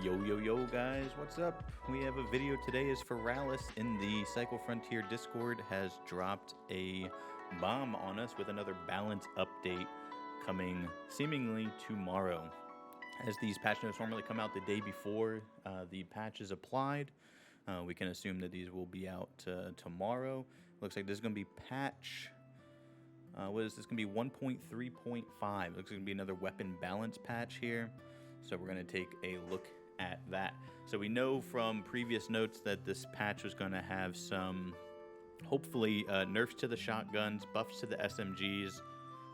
Yo guys, what's up? We have a video today as Feralis in the Cycle Frontier Discord has dropped a bomb on us with another balance update coming seemingly tomorrow. As these patch notes normally come out the day before the patch is applied, we can assume that these will be out tomorrow. Looks like this is going to be patch... what is this going to be? 1.3.5. Looks like it's going to be another weapon balance patch here. So we're going to take a look at that. So we know from previous notes that this patch was going to have some, hopefully, nerfs to the shotguns, buffs to the SMGs,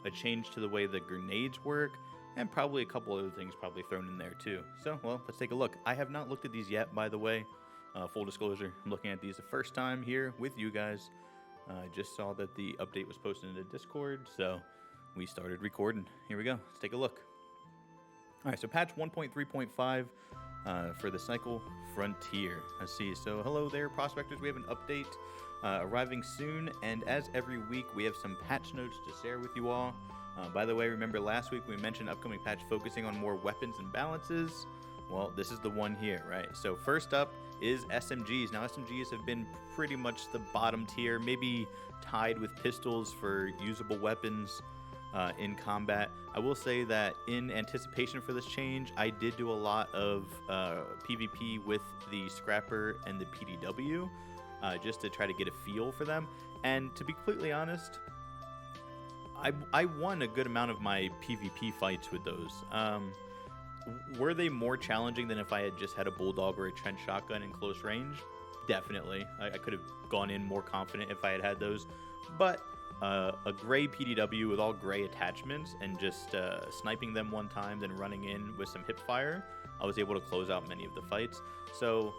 a change to the way the grenades work, and probably a couple other things probably thrown in there too. So, well, let's take a look. I have not looked at these yet, by the way. Full disclosure, I'm looking at these the first time here with you guys. I just saw that the update was posted in the Discord, so we started recording. Here we go. Let's take a look. All right, so patch 1.3.5 for the Cycle Frontier. Let's see. So hello there, prospectors. We have an update arriving soon, and as every week, we have some patch notes to share with you all. By the way, remember last week we mentioned upcoming patch focusing on more weapons and balances. Well, this is the one here, right? So first up is SMGs. Now, SMGs have been pretty much the bottom tier, maybe tied with pistols for usable weapons in combat. I will say that in anticipation for this change, I did do a lot of PvP with the Scrapper and the PDW just to try to get a feel for them. And to be completely honest, I won a good amount of my PvP fights with those. Were they more challenging than if I had just had a Bulldog or a Trench Shotgun in close range? Definitely. I could have gone in more confident if I had had those. But a gray PDW with all gray attachments and just sniping them one time, then running in with some hip fire, I was able to close out many of the fights. So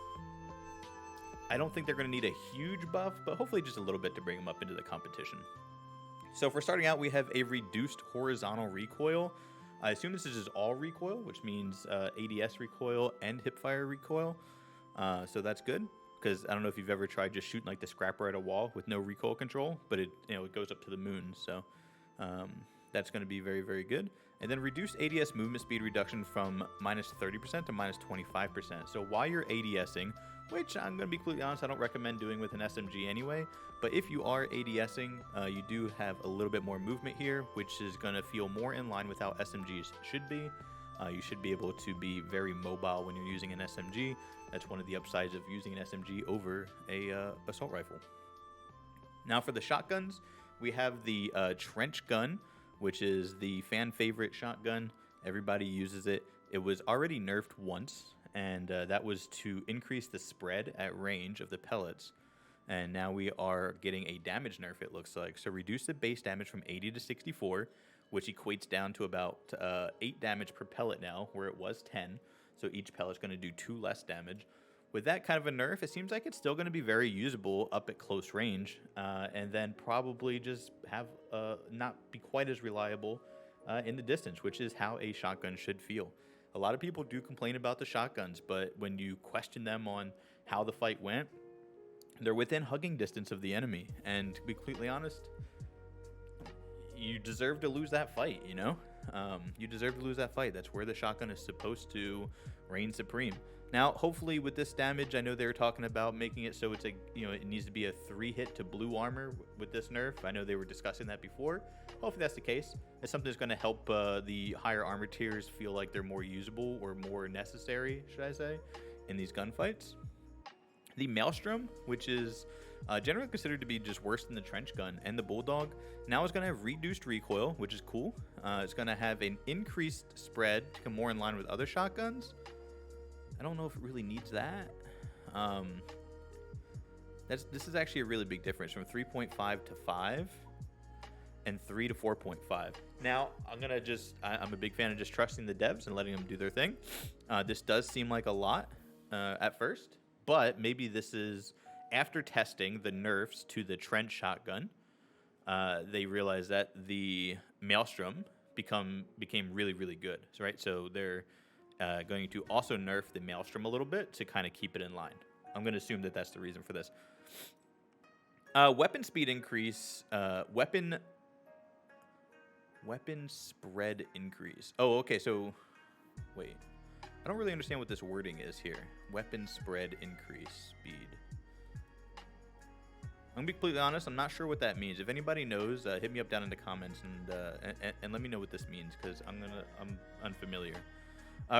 I don't think they're going to need a huge buff, but hopefully just a little bit to bring them up into the competition. So for starting out, we have a reduced horizontal recoil. I assume this is just all recoil, which means ADS recoil and hipfire recoil. So that's good, because I don't know if you've ever tried just shooting like the Scrapper at a wall with no recoil control, but it goes up to the moon. So that's going to be very, very good. And then reduced ADS movement speed reduction from minus 30% to minus 25%. So while you're ADSing, which I'm going to be completely honest, I don't recommend doing with an SMG anyway, but if you are ADSing, you do have a little bit more movement here, which is going to feel more in line with how SMGs should be. You should be able to be very mobile when you're using an SMG. That's one of the upsides of using an SMG over a assault rifle. Now for the shotguns, we have the trench gun, which is the fan favorite shotgun. Everybody uses it. It was already nerfed once, and that was to increase the spread at range of the pellets. And now we are getting a damage nerf, it looks like. So reduce the base damage from 80 to 64, which equates down to about 8 damage per pellet now, where it was 10. So each pellet's going to do 2 less damage. With that kind of a nerf, it seems like it's still going to be very usable up at close range, and then probably just have not be quite as reliable in the distance, which is how a shotgun should feel. A lot of people do complain about the shotguns, but when you question them on how the fight went, they're within hugging distance of the enemy. And to be completely honest, you deserve to lose that fight, you know? You deserve to lose that fight. That's where the shotgun is supposed to reign supreme. Now, hopefully with this damage, I know they were talking about making it so it's it needs to be a 3-hit to blue armor with this nerf. I know they were discussing that before. Hopefully that's the case. It's something that's going to help the higher armor tiers feel like they're more usable or more necessary, should I say, in these gunfights. The Maelstrom, which is generally considered to be just worse than the Trench Gun and the Bulldog, now is going to have reduced recoil, which is cool. It's going to have an increased spread to come more in line with other shotguns. I don't know if it really needs that. This is actually a really big difference from 3.5 to 5 and 3 to 4.5. Now, I'm a big fan of just trusting the devs and letting them do their thing. This does seem like a lot at first, but maybe this is after testing the nerfs to the Trench shotgun. They realized that the Maelstrom became really, really good. So they're going to also nerf the Maelstrom a little bit to kind of keep it in line. I'm going to assume that that's the reason for this. Weapon speed increase. Weapon spread increase. Oh, okay. So, wait. I don't really understand what this wording is here. Weapon spread increase speed. I'm gonna be completely honest. I'm not sure what that means. If anybody knows, hit me up down in the comments and let me know what this means, because I'm unfamiliar.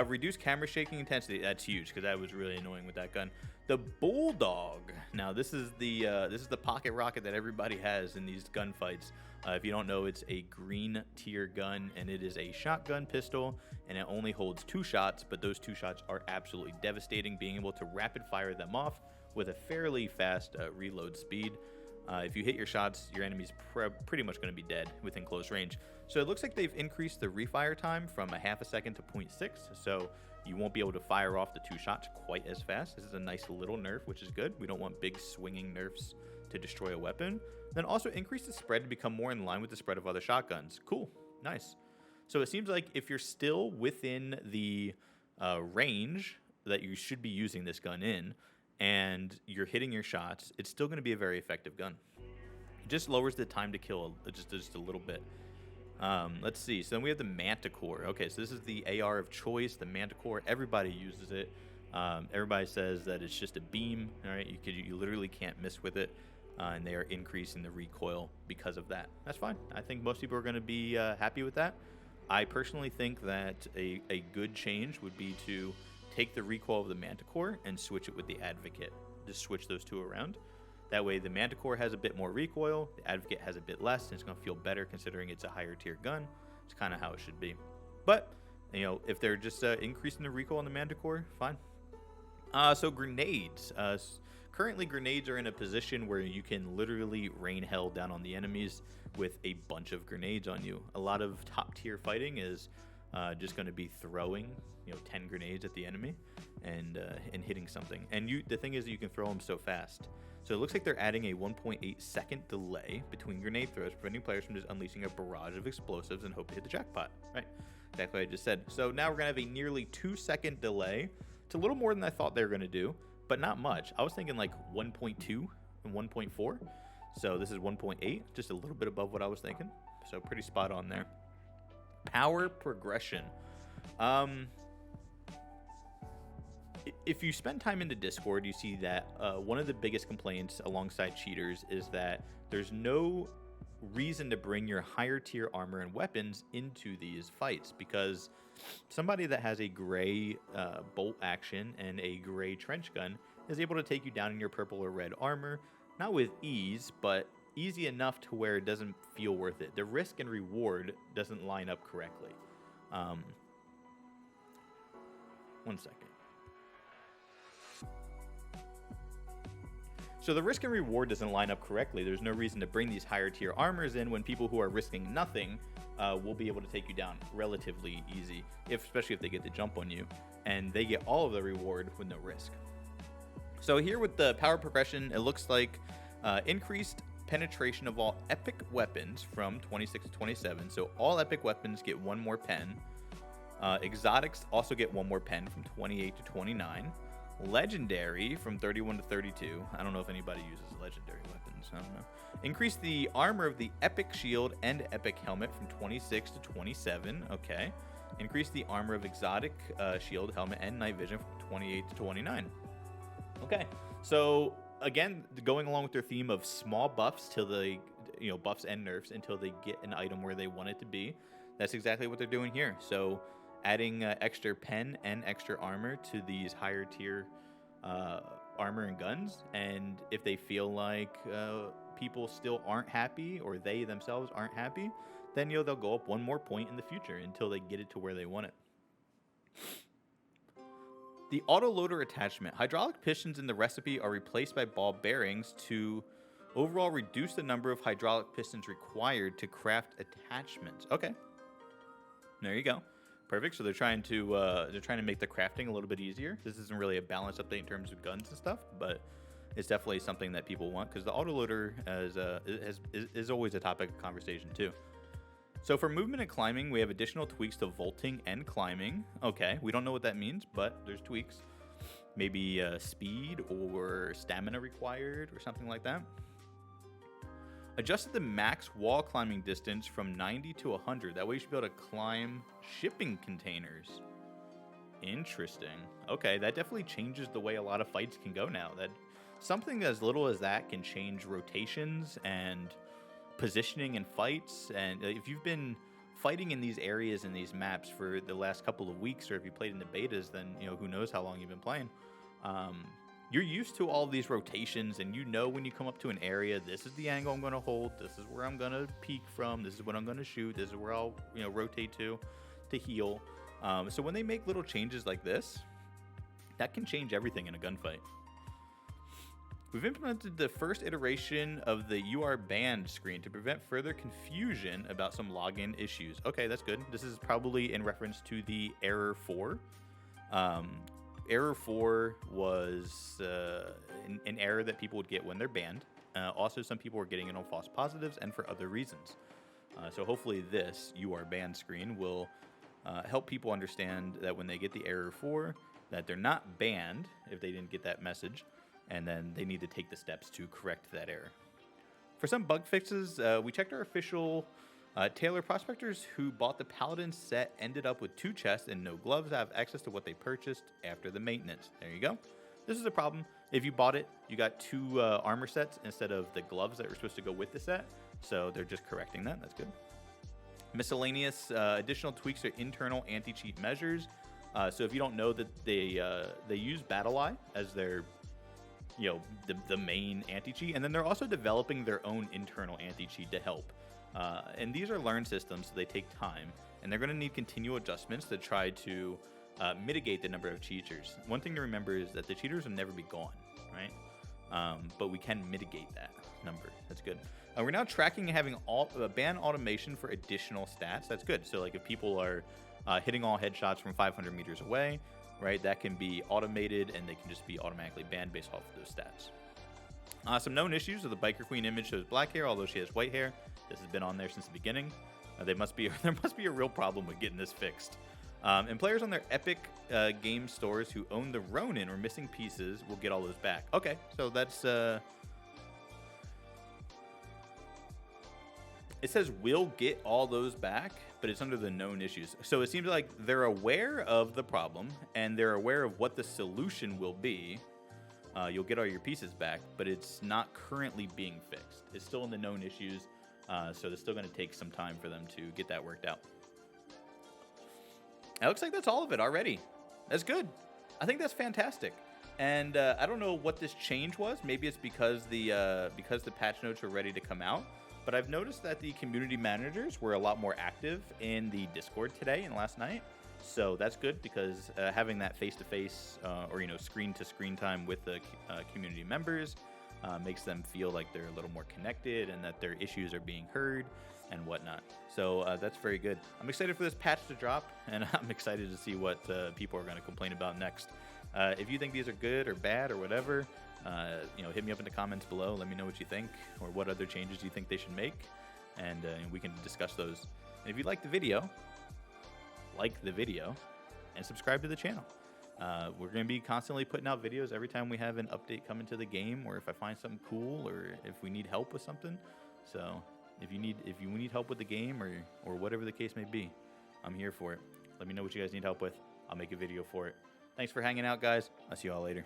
Reduce camera shaking intensity. That's huge, because that was really annoying with that gun. The Bulldog. Now this is the pocket rocket that everybody has in these gunfights. If you don't know, it's a green tier gun, and it is a shotgun pistol, and it only holds 2 shots, but those 2 shots are absolutely devastating, being able to rapid fire them off with a fairly fast reload speed. If you hit your shots, your enemy's pretty much going to be dead within close range. So it looks like they've increased the refire time from a half a second to 0.6, so you won't be able to fire off the 2 shots quite as fast. This is a nice little nerf, which is good. We don't want big swinging nerfs to destroy a weapon. Then also increase the spread to become more in line with the spread of other shotguns. Cool, nice. So it seems like if you're still within the range that you should be using this gun in, and you're hitting your shots, it's still going to be a very effective gun. It just lowers the time to kill just a little bit. Let's see. So then we have the Manticore. Okay, so this is the AR of choice, the Manticore. Everybody uses it. Everybody says that it's just a beam. All right, you literally can't miss with it, and they are increasing the recoil because of that. That's fine. I think most people are going to be happy with that. I personally think that a good change would be to take the recoil of the Manticore and switch it with the Advocate. Just switch those 2 around. That way the Manticore has a bit more recoil, the Advocate has a bit less, and it's going to feel better considering it's a higher tier gun. It's kind of how it should be. But, you know, if they're just increasing the recoil on the Manticore, fine. So grenades. Currently, grenades are in a position where you can literally rain hell down on the enemies with a bunch of grenades on you. A lot of top tier fighting is just going to be throwing, 10 grenades at the enemy and hitting something. And the thing is, you can throw them so fast. So it looks like they're adding a 1.8 second delay between grenade throws, preventing players from just unleashing a barrage of explosives and hope to hit the jackpot. Right, exactly what I just said. So now we're going to have a nearly 2-second delay. It's a little more than I thought they were going to do, but not much. I was thinking like 1.2 and 1.4. So this is 1.8, just a little bit above what I was thinking. So pretty spot on there. Power progression. If you spend time in the Discord, you see that one of the biggest complaints alongside cheaters is that there's no reason to bring your higher tier armor and weapons into these fights, because somebody that has a gray bolt action and a gray trench gun is able to take you down in your purple or red armor, not with ease, but easy enough to where it doesn't feel worth it. The risk and reward doesn't line up correctly. One second. So the risk and reward doesn't line up correctly. There's no reason to bring these higher tier armors in when people who are risking nothing will be able to take you down relatively easy, especially if they get the jump on you, and they get all of the reward with no risk. So here with the power progression, it looks like increased penetration of all epic weapons from 26 to 27. So all epic weapons get 1 more pen. Exotics also get 1 more pen from 28 to 29. Legendary from 31 to 32. I don't know if anybody uses legendary weapons. I don't know. Increase the armor of the epic shield and epic helmet from 26 to 27. Okay. Increase the armor of exotic shield, helmet, and night vision from 28 to 29. Okay. So again, going along with their theme of small buffs till they, buffs and nerfs until they get an item where they want it to be. That's exactly what they're doing here. So adding extra pen and extra armor to these higher tier armor and guns, and if they feel like people still aren't happy, or they themselves aren't happy, then they'll go up 1 more point in the future until they get it to where they want it. The autoloader attachment. Hydraulic pistons in the recipe are replaced by ball bearings to overall reduce the number of hydraulic pistons required to craft attachments. Okay, there you go. Perfect. So they're trying to make the crafting a little bit easier. This isn't really a balance update in terms of guns and stuff, but it's definitely something that people want, because the autoloader is always a topic of conversation too. So for movement and climbing, we have additional tweaks to vaulting and climbing. Okay, we don't know what that means, but there's tweaks. Maybe speed or stamina required or something like that. Adjusted the max wall climbing distance from 90 to 100. That way you should be able to climb shipping containers. Interesting. Okay, that definitely changes the way a lot of fights can go now. That something as little as that can change rotations and positioning in fights. And if you've been fighting in these areas and these maps for the last couple of weeks, or if you played in the betas, then who knows how long you've been playing. You're used to all these rotations, and when you come up to an area, this is the angle I'm going to hold, this is where I'm going to peek from, this is what I'm going to shoot, this is where I'll rotate to heal. So when they make little changes like this, that can change everything in a gunfight. We've implemented the first iteration of the "You Are Banned" screen to prevent further confusion about some login issues. Okay, that's good. This is probably in reference to the Error 4. Error 4 was an error that people would get when they're banned. Also, some people were getting it on false positives and for other reasons. So hopefully this "You Are Banned" screen will help people understand that when they get the Error 4, that they're not banned if they didn't get that message, and then they need to take the steps to correct that error. For some bug fixes, we checked our official Taylor prospectors who bought the Paladin set ended up with 2 chests and no gloves to have access to what they purchased after the maintenance. There you go. This is a problem. If you bought it, you got 2 armor sets instead of the gloves that were supposed to go with the set. So they're just correcting that. That's good. Miscellaneous additional tweaks are internal anti-cheat measures. So if you don't know that they use BattleEye as their the main anti-cheat, and then they're also developing their own internal anti-cheat to help. And these are learned systems, so they take time, and they're going to need continual adjustments to try to mitigate the number of cheaters. One thing to remember is that the cheaters will never be gone, right? But we can mitigate that number. That's good. We're now tracking and having ban automation for additional stats. That's good. So like if people are hitting all headshots from 500 meters away, right, that can be automated, and they can just be automatically banned based off of those stats. Some known issues of the Biker Queen image shows black hair, although she has white hair. This has been on there since the beginning. There must be a real problem with getting this fixed. And players on their Epic game stores who own the Ronin or missing pieces will get all those back. Okay, so that's... It says we'll get all those back, but it's under the known issues. So it seems like they're aware of the problem, and they're aware of what the solution will be. You'll get all your pieces back, but it's not currently being fixed. It's still in the known issues, so it's still going to take some time for them to get that worked out. It looks like that's all of it already. That's good. I think that's fantastic. And I don't know what this change was. Maybe it's because the patch notes are ready to come out. But I've noticed that the community managers were a lot more active in the Discord today and last night. So that's good, because having that face-to-face or screen-to-screen time with the community members makes them feel like they're a little more connected and that their issues are being heard and whatnot. So that's very good. I'm excited for this patch to drop, and I'm excited to see what people are going to complain about next. If you think these are good or bad or whatever, hit me up in the comments below. Let me know what you think, or what other changes you think they should make, and we can discuss those. And if you like the video, and subscribe to the channel. We're going to be constantly putting out videos every time we have an update come into the game, or if I find something cool, or if we need help with something. So if you need help with the game, or whatever the case may be, I'm here for it. Let me know what you guys need help with. I'll make a video for it. Thanks for hanging out, guys. I'll see you all later.